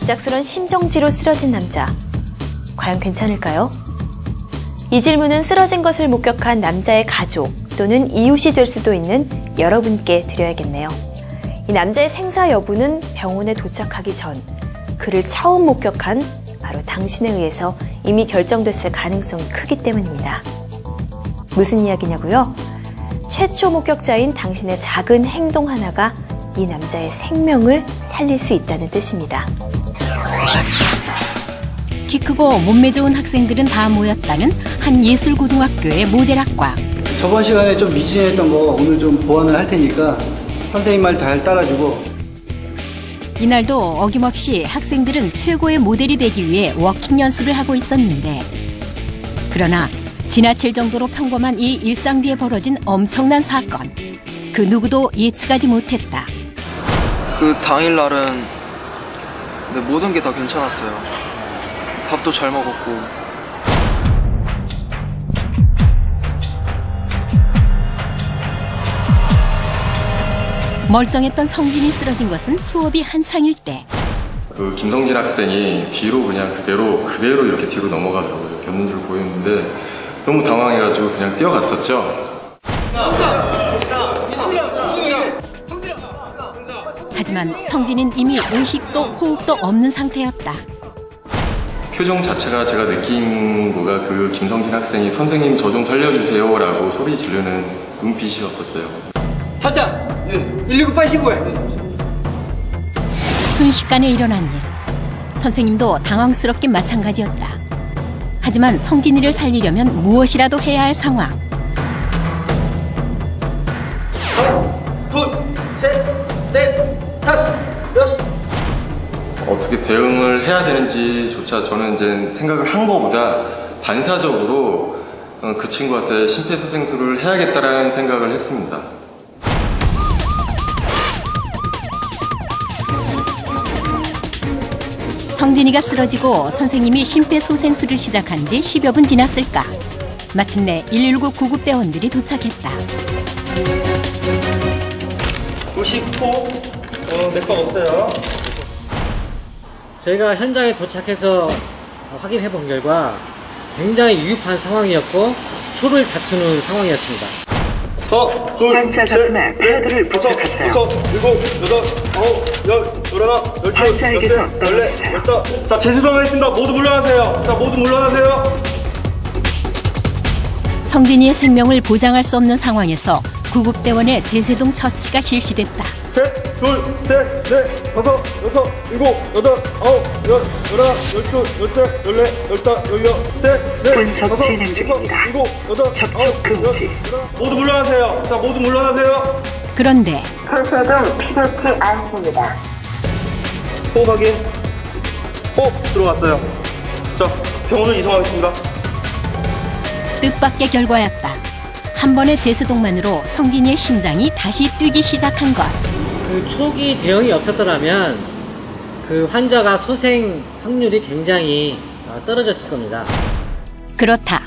갑작스런 심정지로 쓰러진 남자. 과연 괜찮을까요? 이 질문은 쓰러진 것을 목격한 남자의 가족 또는 이웃이 될 수도 있는 여러분께 드려야겠네요. 이 남자의 생사 여부는 병원에 도착하기 전 그를 처음 목격한 바로 당신에 의해서 이미 결정됐을 가능성이 크기 때문입니다. 무슨 이야기냐고요? 최초 목격자인 당신의 작은 행동 하나가 이 남자의 생명을 살릴 수 있다는 뜻입니다. 키 크고 몸매 좋은 학생들은 다 모였다는 한 예술고등학교의 모델학과. 저번 시간에 좀 미진했던 거 오늘 좀 보완을 할 테니까 선생님 말 잘 따라주고. 이날도 어김없이 학생들은 최고의 모델이 되기 위해 워킹 연습을 하고 있었는데, 그러나 지나칠 정도로 평범한 이 일상 뒤에 벌어진 엄청난 사건. 그 누구도 예측하지 못했다. 그 당일날은 모든 게 다 괜찮았어요. 밥도 잘 먹었고. 멀쩡했던 성진이 쓰러진 것은 수업이 한창일 때. 그 김성진 학생이 뒤로 그냥 그대로 이렇게 뒤로 넘어가더라고요. 이렇게 없는 줄 보였는데 너무 당황해가지고 그냥 뛰어갔었죠. 하지만 성진은 이미 의식도 호흡도 없는 상태였다. 표정 자체가 제가 느낀 거가 그 김성진 학생이 선생님 저 좀 살려주세요 라고 소리 지르는 눈빛이었었어요. 타자! 119 빨리 신고해! 순식간에 일어난 일. 선생님도 당황스럽긴 마찬가지였다. 하지만 성진이를 살리려면 무엇이라도 해야 할 상황. 둘, 셋, 넷, 다섯, 여섯. 어떻게 대응을 해야 되는지조차 저는 이제 생각을 한 거보다 반사적으로 그 친구한테 심폐소생술을 해야겠다라는 생각을 했습니다. 성진이가 쓰러지고 선생님이 심폐소생술을 시작한 지 10여 분 지났을까. 마침내 119 구급대원들이 도착했다. 의식포 내 거 없어요. 저희가 현장에 도착해서 확인해 본 결과 굉장히 위급한 상황이었고 초를 다투는 상황이었습니다. 환자 가슴에 패드를 부착하세요. 환자에게서 떨어지세요. 자, 재수동하겠습니다. 모두 물러나세요. 자, 모두 물러나세요. 성진이의 생명을 보장할 수 없는 상황에서 구급대원의 제세동 처치가 실시됐다. 셋, 둘, 셋, 넷, 다섯, 여섯, 일곱, 여덟, 아홉, 열, 열하나, 열둘, 열셋, 열넷, 열다, 열여, 셋, 넷, 분석 다섯, 진행 중입니다. 여섯, 일곱, 여덟, 접촉 아홉, 금지. 열. 모두 물러나세요. 자, 모두 물러나세요. 그런데 손소독 필요치 않습니다. 호흡 확인. 호흡 들어갔어요. 자, 병원을 이송하겠습니다. 뜻밖의 결과였다. 한 번의 제세동만으로 성진이의 심장이 다시 뛰기 시작한 것. 그 초기 대응이 없었더라면 그 환자가 소생 확률이 굉장히 떨어졌을 겁니다. 그렇다.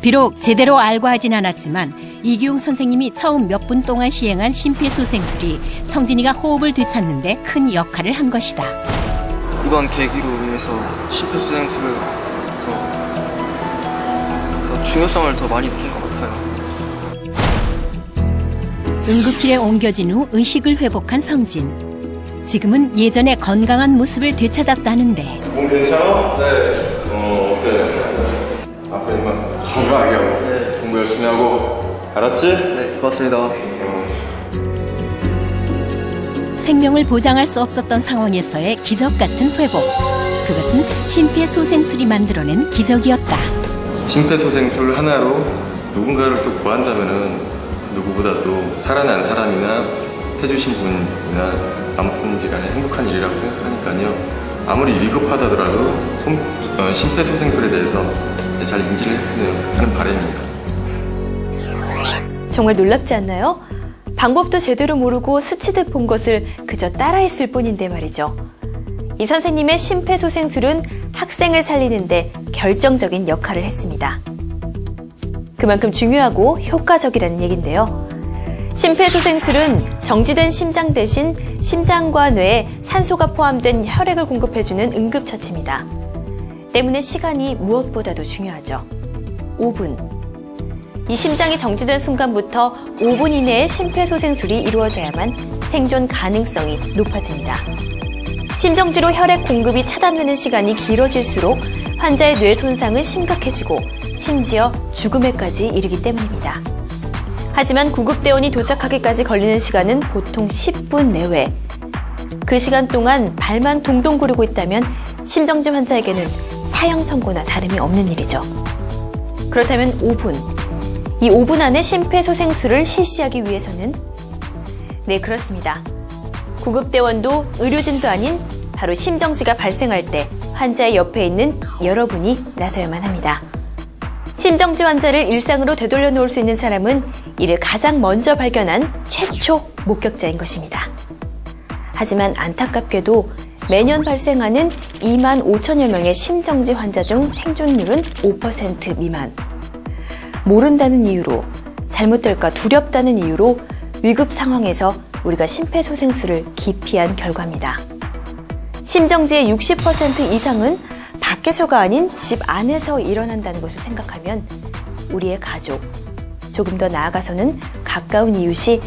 비록 제대로 알고 하진 않았지만 이기용 선생님이 처음 몇 분 동안 시행한 심폐소생술이 성진이가 호흡을 되찾는데 큰 역할을 한 것이다. 이번 계기로 인해서 심폐소생술을 더 중요성을 더 많이 느낀 것 같아요. 응급실에 옮겨진 후 의식을 회복한 성진. 지금은 예전의 건강한 모습을 되찾았다는데. 몸 괜찮아? 네. 어때? 앞에 이만 건강하게 하고 공부 열심히 하고 알았지? 네, 고맙습니다. 생명을 보장할 수 없었던 상황에서의 기적 같은 회복. 그것은 심폐소생술이 만들어낸 기적이었다. 심폐소생술 하나로 누군가를 또 구한다면은 누구보다도 살아난 사람이나 해주신 분이나 아무튼지 간에 행복한 일이라고 생각하니까요. 아무리 위급하다더라도 심폐소생술에 대해서 잘 인지를 했으면 하는 바람입니다. 정말 놀랍지 않나요? 방법도 제대로 모르고 스치듯 본 것을 그저 따라했을 뿐인데 말이죠. 이 선생님의 심폐소생술은 학생을 살리는데 결정적인 역할을 했습니다. 그만큼 중요하고 효과적이라는 얘긴데요. 심폐소생술은 정지된 심장 대신 심장과 뇌에 산소가 포함된 혈액을 공급해주는 응급처치입니다. 때문에 시간이 무엇보다도 중요하죠. 5분. 이 심장이 정지된 순간부터 5분 이내에 심폐소생술이 이루어져야만 생존 가능성이 높아집니다. 심정지로 혈액 공급이 차단되는 시간이 길어질수록 환자의 뇌 손상은 심각해지고 심지어 죽음에까지 이르기 때문입니다. 하지만 구급대원이 도착하기까지 걸리는 시간은 보통 10분 내외. 그 시간 동안 발만 동동 구르고 있다면 심정지 환자에게는 사형 선고나 다름이 없는 일이죠. 그렇다면 5분. 이 5분 안에 심폐소생술을 실시하기 위해서는 네, 그렇습니다. 구급대원도 의료진도 아닌 바로 심정지가 발생할 때 환자의 옆에 있는 여러분이 나서야만 합니다. 심정지 환자를 일상으로 되돌려 놓을 수 있는 사람은 이를 가장 먼저 발견한 최초 목격자인 것입니다. 하지만 안타깝게도 매년 발생하는 2만 5천여 명의 심정지 환자 중 생존율은 5% 미만. 모른다는 이유로, 잘못될까 두렵다는 이유로 위급 상황에서 우리가 심폐소생술을 기피한 결과입니다. 심정지의 60% 이상은 밖에서가 아닌 집 안에서 일어난다는 것을 생각하면 우리의 가족, 조금 더 나아가서는 가까운 이웃이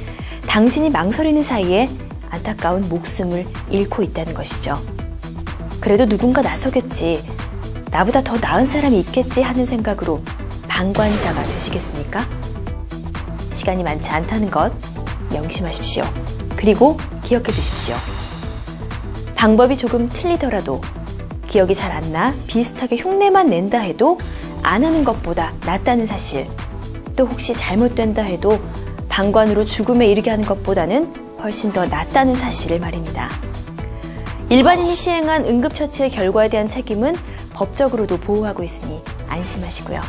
당신이 망설이는 사이에 안타까운 목숨을 잃고 있다는 것이죠. 그래도 누군가 나서겠지, 나보다 더 나은 사람이 있겠지 하는 생각으로 방관자가 되시겠습니까? 시간이 많지 않다는 것 명심하십시오. 그리고 기억해 두십시오. 방법이 조금 틀리더라도, 기억이 잘 안 나 비슷하게 흉내만 낸다 해도 안 하는 것보다 낫다는 사실, 또 혹시 잘못된다 해도 방관으로 죽음에 이르게 하는 것보다는 훨씬 더 낫다는 사실을 말입니다. 일반인이 시행한 응급처치의 결과에 대한 책임은 법적으로도 보호하고 있으니 안심하시고요.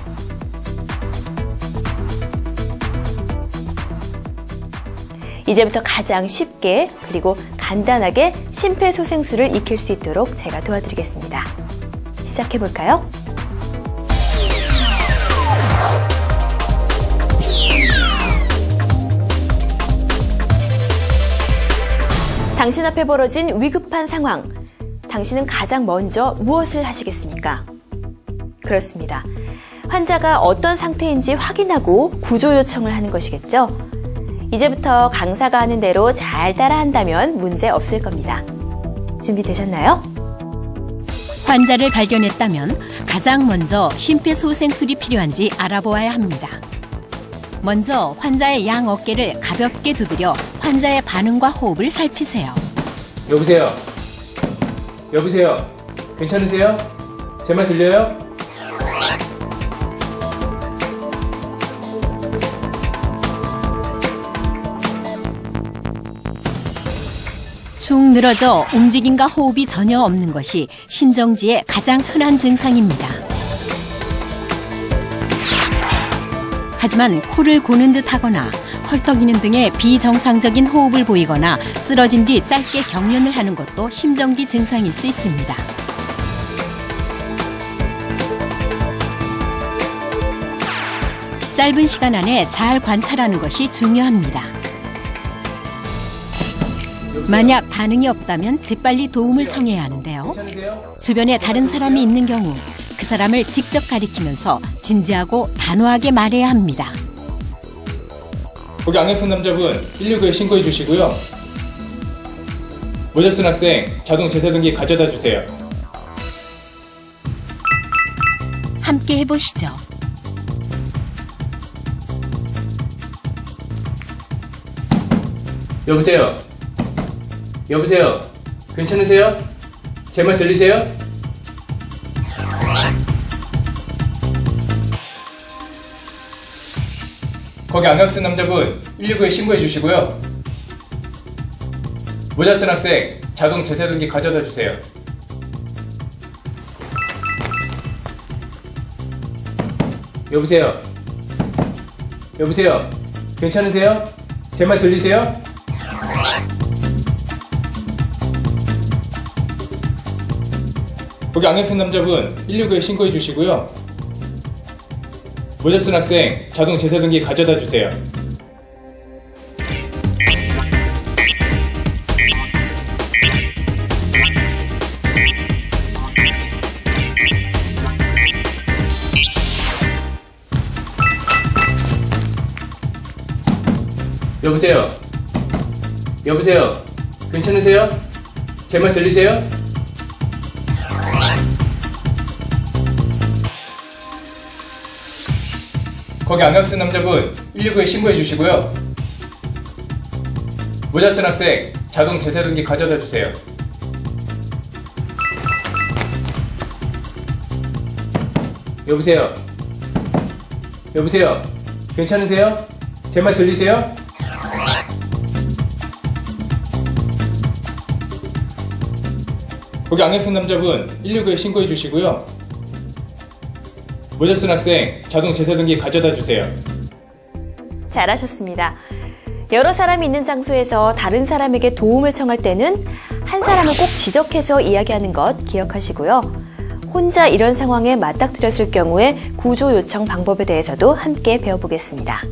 이제부터 가장 쉽게 그리고 간단하게 심폐소생술을 익힐 수 있도록 제가 도와드리겠습니다. 시작해볼까요? 당신 앞에 벌어진 위급한 상황, 당신은 가장 먼저 무엇을 하시겠습니까? 그렇습니다. 환자가 어떤 상태인지 확인하고 구조 요청을 하는 것이겠죠? 이제부터 강사가 하는 대로 잘 따라한다면 문제 없을 겁니다. 준비되셨나요? 환자를 발견했다면 가장 먼저 심폐소생술이 필요한지 알아보아야 합니다. 먼저 환자의 양 어깨를 가볍게 두드려 환자의 반응과 호흡을 살피세요. 여보세요? 여보세요? 괜찮으세요? 제 말 들려요? 축 늘어져 움직임과 호흡이 전혀 없는 것이 심정지의 가장 흔한 증상입니다. 하지만 코를 고는 듯 하거나 헐떡이는 등의 비정상적인 호흡을 보이거나 쓰러진 뒤 짧게 경련을 하는 것도 심정지 증상일 수 있습니다. 짧은 시간 안에 잘 관찰하는 것이 중요합니다. 만약 반응이 없다면 재빨리 도움을 청해야 하는데요. 괜찮으세요? 주변에 다른 사람이 있는 경우 그 사람을 직접 가리키면서 진지하고 단호하게 말해야 합니다. 거기 안경 쓴 남자분 119에 신고해 주시고요. 모자 쓴 학생 자동 제사등기 가져다 주세요. 함께 해보시죠. 여보세요? 여보세요? 괜찮으세요? 제 말 들리세요? 거기 안경 쓴 남자분 119에 신고해 주시고요. 모자 쓴 학생 자동 제사등기 가져다 주세요. 여보세요? 여보세요? 괜찮으세요? 제 말 들리세요? 거기 안경 쓴 남자분 119에 신고해 주시고요. 모자 쓴 학생 자동 제사등기 가져다 주세요. 여보세요? 여보세요? 괜찮으세요? 제 말 들리세요? 거기 안경 쓴 남자분 119에 신고해 주시고요. 모자 쓴 학생 자동 제세등기 가져다 주세요. 여보세요? 여보세요? 괜찮으세요? 제 말 들리세요? 거기 안경 쓴 남자분 119에 신고해 주시고요. 모자 쓴 학생 자동 제세등기 가져다 주세요. 잘하셨습니다. 여러 사람이 있는 장소에서 다른 사람에게 도움을 청할 때는 한 사람을 꼭 지적해서 이야기하는 것 기억하시고요. 혼자 이런 상황에 맞닥뜨렸을 경우에 구조 요청 방법에 대해서도 함께 배워보겠습니다.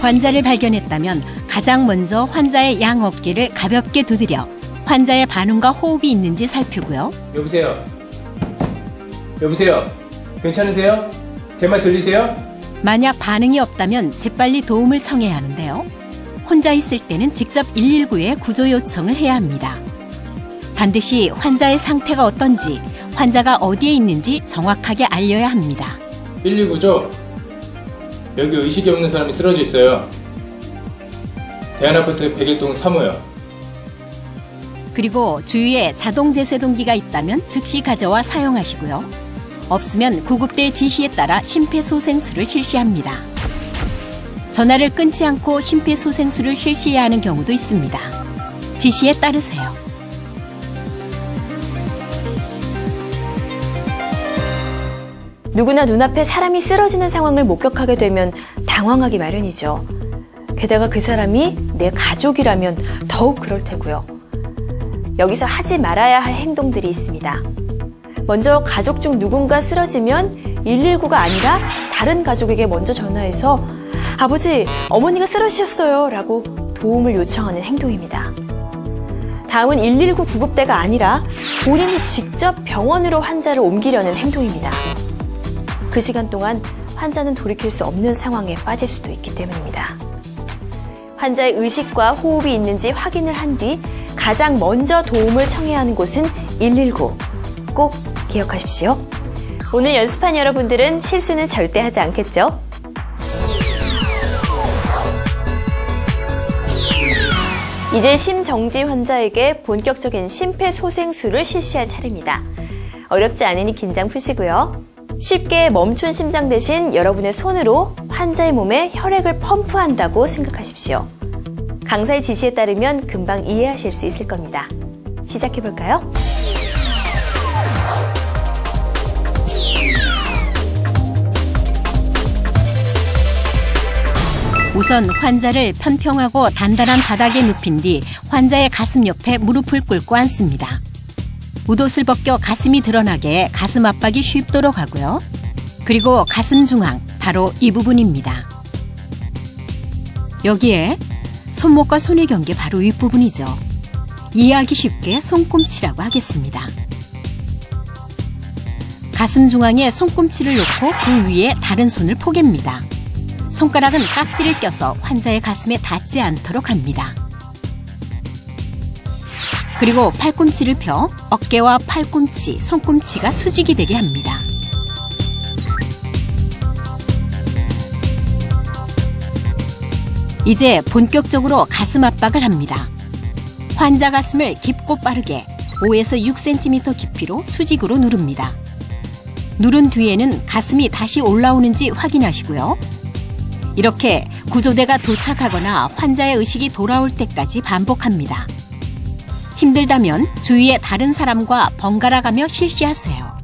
환자를 발견했다면 가장 먼저 환자의 양 어깨를 가볍게 두드려 환자의 반응과 호흡이 있는지 살피고요. 여보세요? 여보세요? 괜찮으세요? 제 말 들리세요? 만약 반응이 없다면 재빨리 도움을 청해야 하는데요. 혼자 있을 때는 직접 119에 구조 요청을 해야 합니다. 반드시 환자의 상태가 어떤지, 환자가 어디에 있는지 정확하게 알려야 합니다. 119죠? 여기 의식이 없는 사람이 쓰러져 있어요. 대한아파트 101동 3호요. 그리고 주위에 자동 제세동기가 있다면 즉시 가져와 사용하시고요. 없으면 구급대의 지시에 따라 심폐소생술을 실시합니다. 전화를 끊지 않고 심폐소생술을 실시해야 하는 경우도 있습니다. 지시에 따르세요. 누구나 눈앞에 사람이 쓰러지는 상황을 목격하게 되면 당황하기 마련이죠. 게다가 그 사람이 내 가족이라면 더욱 그럴 테고요. 여기서 하지 말아야 할 행동들이 있습니다. 먼저 가족 중 누군가 쓰러지면 119가 아니라 다른 가족에게 먼저 전화해서 아버지, 어머니가 쓰러지셨어요 라고 도움을 요청하는 행동입니다. 다음은 119 구급대가 아니라 본인이 직접 병원으로 환자를 옮기려는 행동입니다. 그 시간 동안 환자는 돌이킬 수 없는 상황에 빠질 수도 있기 때문입니다. 환자의 의식과 호흡이 있는지 확인을 한 뒤 가장 먼저 도움을 청해야 하는 곳은 119. 꼭 기억하십시오. 오늘 연습한 여러분들은 실수는 절대 하지 않겠죠? 이제 심정지 환자에게 본격적인 심폐소생술을 실시할 차례입니다. 어렵지 않으니 긴장 푸시고요. 쉽게 멈춘 심장 대신 여러분의 손으로 환자의 몸에 혈액을 펌프한다고 생각하십시오. 강사의 지시에 따르면 금방 이해하실 수 있을 겁니다. 시작해볼까요? 우선 환자를 편평하고 단단한 바닥에 눕힌 뒤 환자의 가슴 옆에 무릎을 꿇고 앉습니다. 웃옷을 벗겨 가슴이 드러나게 가슴 압박이 쉽도록 하고요. 그리고 가슴 중앙, 바로 이 부분입니다. 여기에 손목과 손의 경계 바로 윗부분이죠. 이해하기 쉽게 손꿈치라고 하겠습니다. 가슴 중앙에 손꿈치를 놓고 그 위에 다른 손을 포갭니다. 손가락은 깍지를 껴서 환자의 가슴에 닿지 않도록 합니다. 그리고 팔꿈치를 펴 어깨와 팔꿈치, 손꿈치가 수직이 되게 합니다. 이제 본격적으로 가슴 압박을 합니다. 환자 가슴을 깊고 빠르게 5에서 6cm 깊이로 수직으로 누릅니다. 누른 뒤에는 가슴이 다시 올라오는지 확인하시고요. 이렇게 구조대가 도착하거나 환자의 의식이 돌아올 때까지 반복합니다. 힘들다면 주위의 다른 사람과 번갈아 가며 실시하세요.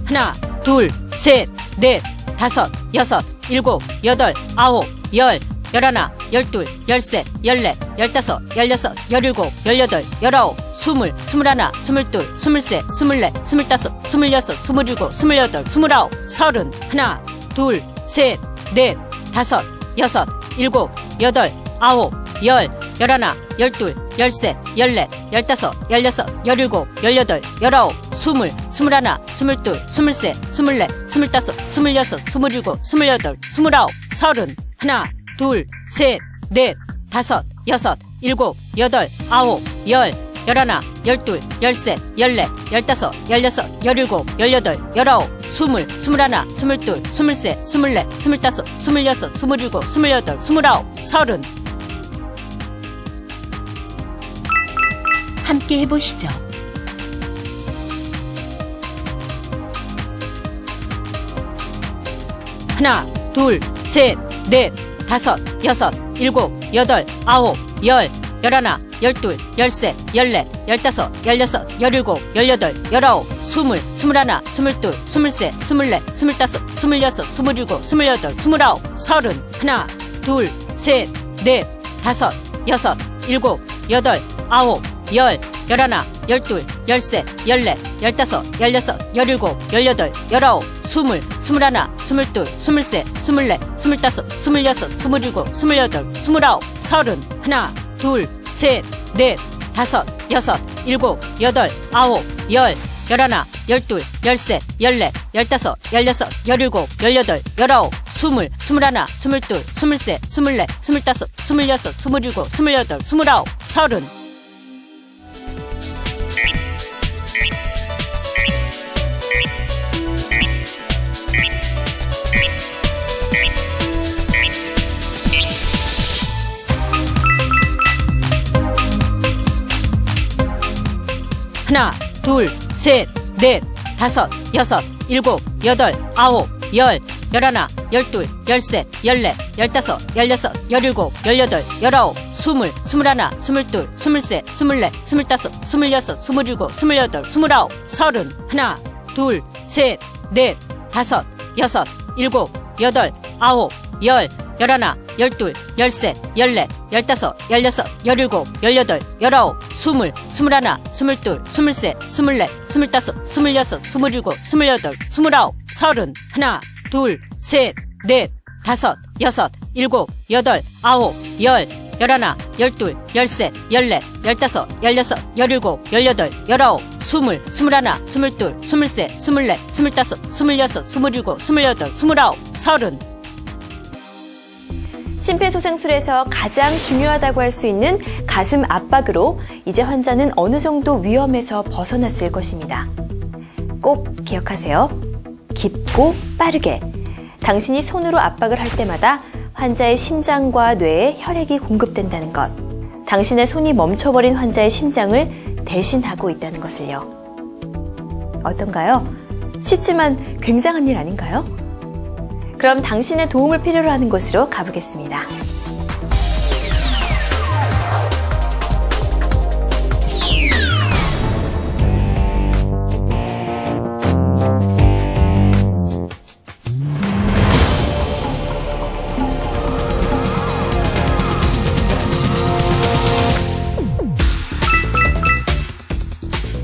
하나, 둘, 셋, 넷, 다섯, 여섯, 일곱, 여덟, 아홉, 열, 열하나, 열둘, 열셋, 열넷, 열다섯, 열여섯, 열일곱, 열여덟, 열아홉, 스물, 스물하나, 스물둘, 스물셋, 스물넷, 스물다섯, 스물여섯, 스물일곱, 스물여덟, 스물아홉, 서른, 하나, 둘, 셋, 넷, 다섯, 여섯, 일곱, 여덟, 아홉, 열, 열하나, 열둘, 열셋, 열넷, 열다섯, 열여섯, 열일곱, 열여덟, 열아홉, 스물, 스물하나, 스물둘, 스물셋, 스물넷, 스물다섯, 스물여섯, 스물일곱, 스물여덟, 스물아홉, 서른. 하나, 둘, 셋, 넷, 다섯, 여섯, 일곱, 여덟, 아홉, 열, 열하나, 열둘, 열셋, 열넷, 열다섯, 열여섯, 열일곱, 열여덟, 열아홉, 스물, 스물하나, 스물둘, 스물셋, 스물넷, 스물다섯, 스물여섯, 스물일곱, 스물여덟, 스물아홉, 서른. 함께 해보시죠. 하나, 둘, 셋, 넷, 다섯, 여섯, 일곱, 여덟, 아홉, 열, 열하나, 열둘, 열셋, 열넷, 열다섯, 열여섯, 열일곱, 열여덟, 열아홉, 스물, 스물하나, 스물둘, 스물셋, 스물넷, 스물다섯, 스물여섯, 스물일곱, 스물여덟, 스물아홉, 서른. 하나, 둘, 셋, 넷, 다섯, 여섯, 일곱, 여덟, 아홉, 열, 열하나, 열둘, 열셋, 열넷, 열다섯, 열여섯, 열일곱, 열여덟, 열아홉, 스물, 스물하나, 스물둘, 스물셋, 스물넷, 스물다섯, 스물여섯, 스물일곱, 스물여덟, 스물아홉, 서른. 하나, 둘, 셋, 넷, 다섯, 여섯, 일곱, 여덟, 아홉, 열, 열하나, 열둘, 열셋, 열넷, 열다섯, 열여섯, 열일곱, 열여덟, 열아홉, 스물, 스물하나, 스물둘, 스물셋, 스물넷, 스물다섯, 스물여섯, 스물일곱, 스물여덟, 스물아홉, 서른. 하나, 둘, 셋, 넷, 다섯, 여섯, 일곱, 여덟, 아홉, 열, 열하나, 열둘, 열셋, 열넷, 열다섯, 열여섯, 열일곱, 열여덟, 열아홉, 스물, 스물하나, 스물둘, 스물셋, 스물넷, 스물다섯, 스물여섯, 스물일곱, 스물여덟, 스물아홉, 서른. 하나, 둘, 셋, 넷, 다섯, 여섯, 일곱, 여덟, 아홉, 열, 열하나, 열둘, 열셋, 열넷, 열다섯, 열여섯, 열일곱, 열여덟, 열아홉, 스물, 스물하나, 스물둘, 스물셋, 스물넷, 스물다섯, 스물여섯, 스물일곱, 스물여덟, 스물아홉, 서른. 하나, 둘, 셋, 넷, 다섯, 여섯, 일곱, 여덟, 아홉, 열, 열하나, 열둘, 열셋, 열넷, 열다섯, 열여섯, 열일곱, 열여덟, 열아홉, 스물, 스물하나, 스물둘, 스물셋, 스물넷, 스물다섯, 스물여섯, 스물일곱, 스물여덟, 스물아홉, 서른. 심폐소생술에서 가장 중요하다고 할 수 있는 가슴 압박으로 이제 환자는 어느 정도 위험에서 벗어났을 것입니다. 꼭 기억하세요. 깊고 빠르게. 당신이 손으로 압박을 할 때마다 환자의 심장과 뇌에 혈액이 공급된다는 것. 당신의 손이 멈춰버린 환자의 심장을 대신하고 있다는 것을요. 어떤가요? 쉽지만 굉장한 일 아닌가요? 그럼 당신의 도움을 필요로 하는 곳으로 가보겠습니다.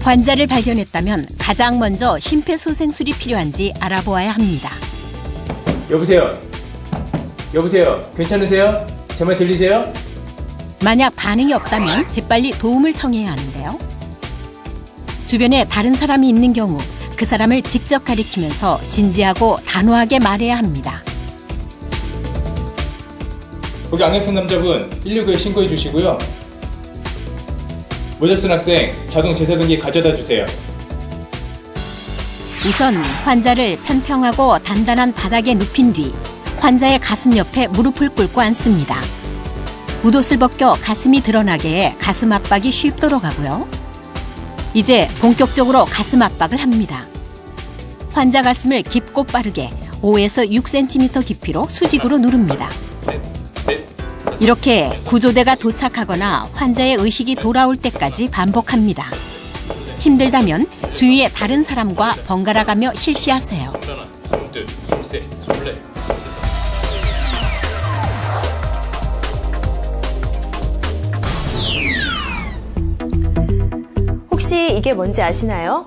환자를 발견했다면 가장 먼저 심폐소생술이 필요한지 알아보아야 합니다. 여보세요? 여보세요? 괜찮으세요? 제 말 들리세요? 만약 반응이 없다면 재빨리 도움을 청해야 하는데요. 주변에 다른 사람이 있는 경우 그 사람을 직접 가리키면서 진지하고 단호하게 말해야 합니다. 거기 안경 쓴 남자분 119에 신고해 주시고요. 모자 쓴 학생 자동 제사등기 가져다 주세요. 우선 환자를 편평하고 단단한 바닥에 눕힌 뒤 환자의 가슴 옆에 무릎을 꿇고 앉습니다. 웃옷을 벗겨 가슴이 드러나게 해 가슴 압박이 쉽도록 하고요. 이제 본격적으로 가슴 압박을 합니다. 환자 가슴을 깊고 빠르게 5에서 6cm 깊이로 수직으로 누릅니다. 이렇게 구조대가 도착하거나 환자의 의식이 돌아올 때까지 반복합니다. 힘들다면 주위의 다른 사람과 번갈아 가며 실시하세요. 혹시 이게 뭔지 아시나요?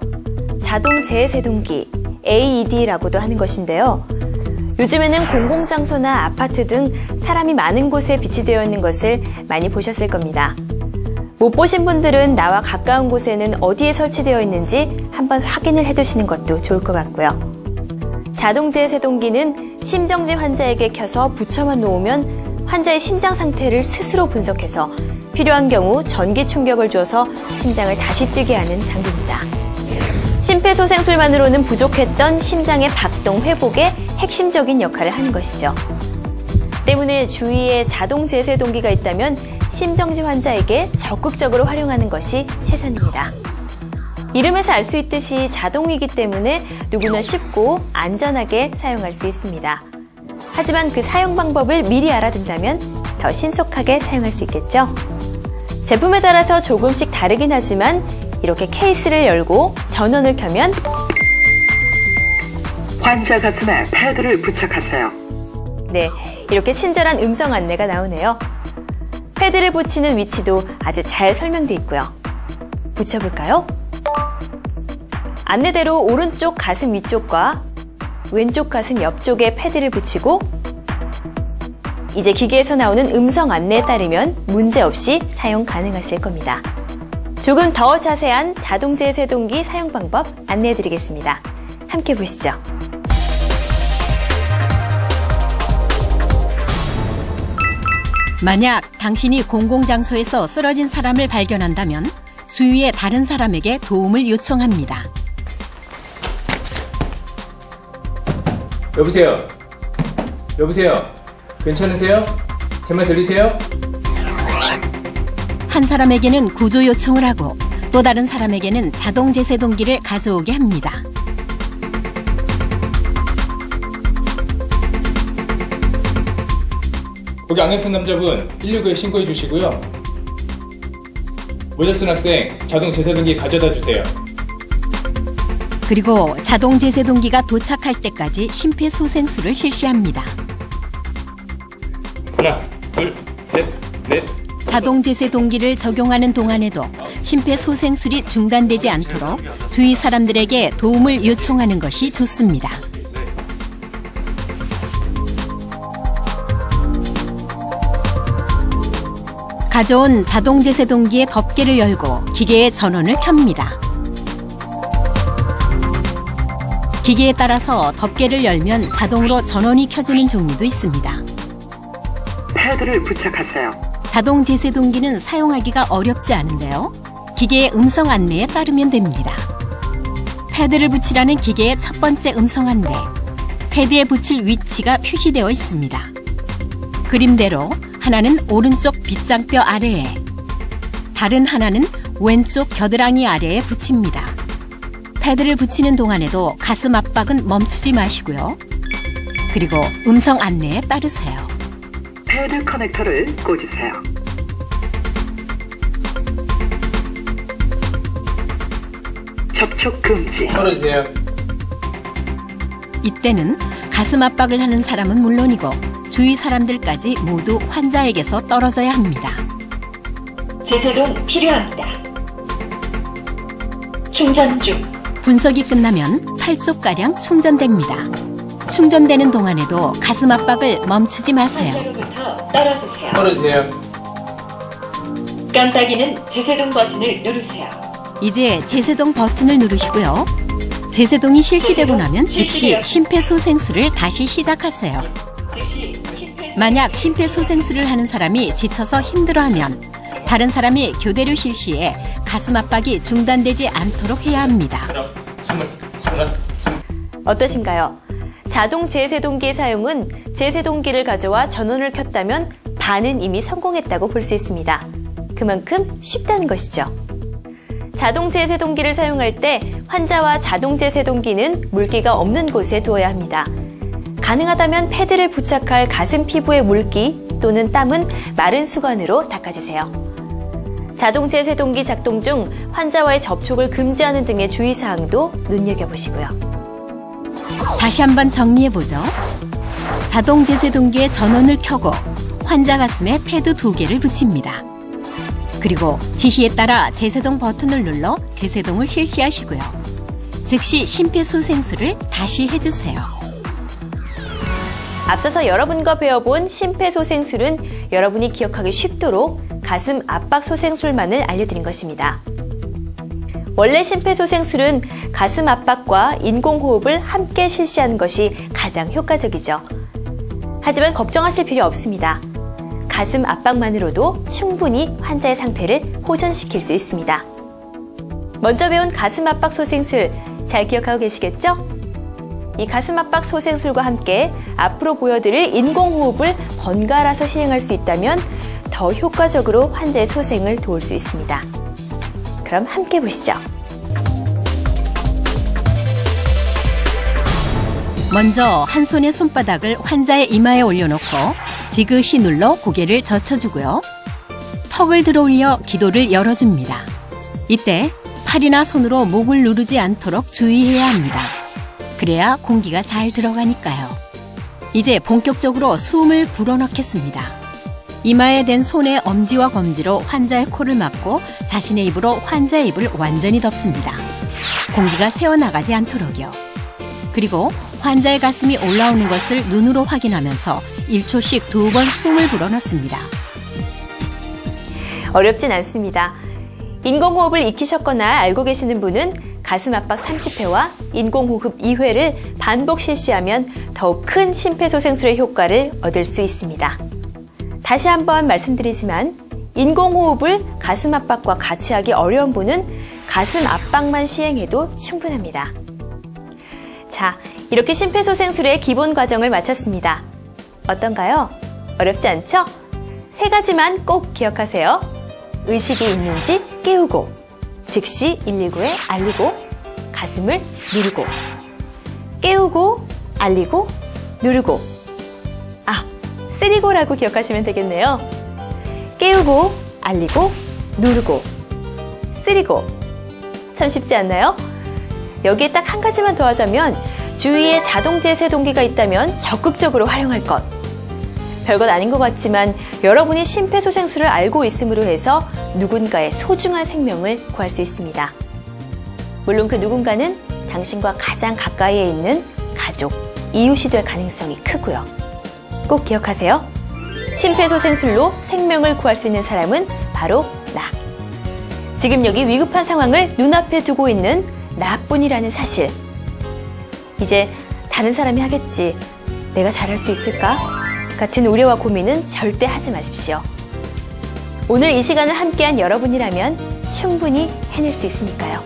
자동 재세동기, AED라고도 하는 것인데요. 요즘에는 공공장소나 아파트 등 사람이 많은 곳에 비치되어 있는 것을 많이 보셨을 겁니다. 못 보신 분들은 나와 가까운 곳에는 어디에 설치되어 있는지 한번 확인을 해두시는 것도 좋을 것 같고요. 자동제 세동기는 심정지 환자에게 켜서 붙여만 놓으면 환자의 심장 상태를 스스로 분석해서 필요한 경우 전기 충격을 줘서 심장을 다시 뛰게 하는 장비입니다. 심폐소생술만으로는 부족했던 심장의 박동 회복에 핵심적인 역할을 하는 것이죠. 때문에 주위에 자동 제세동기가 있다면 심정지 환자에게 적극적으로 활용하는 것이 최선입니다. 이름에서 알 수 있듯이 자동이기 때문에 누구나 쉽고 안전하게 사용할 수 있습니다. 하지만 그 사용 방법을 미리 알아둔다면 더 신속하게 사용할 수 있겠죠. 제품에 따라서 조금씩 다르긴 하지만 이렇게 케이스를 열고 전원을 켜면 환자 가슴에 패드를 부착하세요. 네, 이렇게 친절한 음성 안내가 나오네요. 패드를 붙이는 위치도 아주 잘 설명돼 있고요. 붙여볼까요? 안내대로 오른쪽 가슴 위쪽과 왼쪽 가슴 옆쪽에 패드를 붙이고 이제 기계에서 나오는 음성 안내에 따르면 문제없이 사용 가능하실 겁니다. 조금 더 자세한 자동제 세동기 사용 방법 안내해드리겠습니다. 함께 보시죠. 만약 당신이 공공장소에서 쓰러진 사람을 발견한다면 주위의 다른 사람에게 도움을 요청합니다. 여보세요? 여보세요? 괜찮으세요? 제 말 들리세요? 한 사람에게는 구조 요청을 하고 또 다른 사람에게는 자동 제세동기를 가져오게 합니다. 거기 안경 쓴 남자분 119에 신고해 주시고요. 모자 쓴 학생 자동 제세등기 가져다 주세요. 그리고 자동 제세동기가 도착할 때까지 심폐소생술을 실시합니다. 하나, 둘, 셋, 넷. 자동 제세동기를 적용하는 동안에도 심폐소생술이 중단되지 않도록 주위 사람들에게 도움을 요청하는 것이 좋습니다. 가져온 자동 제세동기의 덮개를 열고 기계의 전원을 켭니다. 기계에 따라서 덮개를 열면 자동으로 전원이 켜지는 종류도 있습니다. 패드를 부착하세요. 자동 제세동기는 사용하기가 어렵지 않은데요. 기계의 음성 안내에 따르면 됩니다. 패드를 붙이라는 기계의 첫 번째 음성 안내. 패드에 붙일 위치가 표시되어 있습니다. 그림대로 하나는 오른쪽 빗장뼈 아래에, 다른 하나는 왼쪽 겨드랑이 아래에 붙입니다. 패드를 붙이는 동안에도 가슴 압박은 멈추지 마시고요. 그리고 음성 안내에 따르세요. 패드 커넥터를 꽂으세요. 접촉 금지. 떨어지세요. 이때는 가슴 압박을 하는 사람은 물론이고 주위 사람들까지 모두 환자에게서 떨어져야 합니다. 제세동 필요합니다. 충전 중. 분석이 끝나면 8초가량 충전됩니다. 충전되는 동안에도 가슴 압박을 멈추지 마세요. 환자로부터 떨어지세요. 떨어지세요. 깜빡이는 제세동 버튼을 누르세요. 이제 제세동 버튼을 누르시고요. 제세동이 실시되고 나면 즉시 심폐소생술을 다시 시작하세요. 만약 심폐소생술을 하는 사람이 지쳐서 힘들어하면 다른 사람이 교대로 실시해 가슴 압박이 중단되지 않도록 해야 합니다. 숨을. 어떠신가요? 자동 제세동기의 사용은 제세동기를 가져와 전원을 켰다면 반은 이미 성공했다고 볼 수 있습니다. 그만큼 쉽다는 것이죠. 자동 제세동기를 사용할 때 환자와 자동 제세동기는 물기가 없는 곳에 두어야 합니다. 가능하다면 패드를 부착할 가슴 피부의 물기 또는 땀은 마른 수건으로 닦아주세요. 자동 제세동기 작동 중 환자와의 접촉을 금지하는 등의 주의사항도 눈여겨보시고요. 다시 한번 정리해보죠. 자동 제세동기에 전원을 켜고 환자 가슴에 패드 2개를 붙입니다. 그리고 지시에 따라 제세동 버튼을 눌러 제세동을 실시하시고요. 즉시 심폐소생술을 다시 해주세요. 앞서서 여러분과 배워본 심폐소생술은 여러분이 기억하기 쉽도록 가슴 압박 소생술만을 알려드린 것입니다. 원래 심폐소생술은 가슴 압박과 인공호흡을 함께 실시하는 것이 가장 효과적이죠. 하지만 걱정하실 필요 없습니다. 가슴 압박만으로도 충분히 환자의 상태를 호전시킬 수 있습니다. 먼저 배운 가슴 압박 소생술 잘 기억하고 계시겠죠? 이 가슴 압박 소생술과 함께 앞으로 보여드릴 인공호흡을 번갈아서 시행할 수 있다면 더 효과적으로 환자의 소생을 도울 수 있습니다. 그럼 함께 보시죠. 먼저 한 손의 손바닥을 환자의 이마에 올려놓고 지그시 눌러 고개를 젖혀주고요. 턱을 들어올려 기도를 열어줍니다. 이때 팔이나 손으로 목을 누르지 않도록 주의해야 합니다. 그래야 공기가 잘 들어가니까요. 이제 본격적으로 숨을 불어넣겠습니다. 이마에 댄 손의 엄지와 검지로 환자의 코를 막고 자신의 입으로 환자의 입을 완전히 덮습니다. 공기가 새어나가지 않도록요. 그리고 환자의 가슴이 올라오는 것을 눈으로 확인하면서 1초씩 2번 숨을 불어넣습니다. 어렵진 않습니다. 인공호흡을 익히셨거나 알고 계시는 분은 가슴 압박 30회와 인공호흡 2회를 반복 실시하면 더욱 큰 심폐소생술의 효과를 얻을 수 있습니다. 다시 한번 말씀드리지만 인공호흡을 가슴 압박과 같이 하기 어려운 분은 가슴 압박만 시행해도 충분합니다. 자, 이렇게 심폐소생술의 기본 과정을 마쳤습니다. 어떤가요? 어렵지 않죠? 3가지만 꼭 기억하세요. 의식이 있는지 깨우고, 즉시 119에 알리고, 가슴을 누르고. 깨우고, 알리고, 누르고. 쓰리고라고 기억하시면 되겠네요. 깨우고, 알리고, 누르고. 쓰리고. 참 쉽지 않나요? 여기에 딱 한 가지만 더 하자면 주위에 자동 제세동기가 있다면 적극적으로 활용할 것. 별것 아닌 것 같지만 여러분이 심폐소생술을 알고 있음으로 해서 누군가의 소중한 생명을 구할 수 있습니다. 물론 그 누군가는 당신과 가장 가까이에 있는 가족, 이웃이 될 가능성이 크고요. 꼭 기억하세요. 심폐소생술로 생명을 구할 수 있는 사람은 바로 나. 지금 여기 위급한 상황을 눈앞에 두고 있는 나뿐이라는 사실. 이제 다른 사람이 하겠지. 내가 잘할 수 있을까? 같은 우려와 고민은 절대 하지 마십시오. 오늘 이 시간을 함께한 여러분이라면 충분히 해낼 수 있으니까요.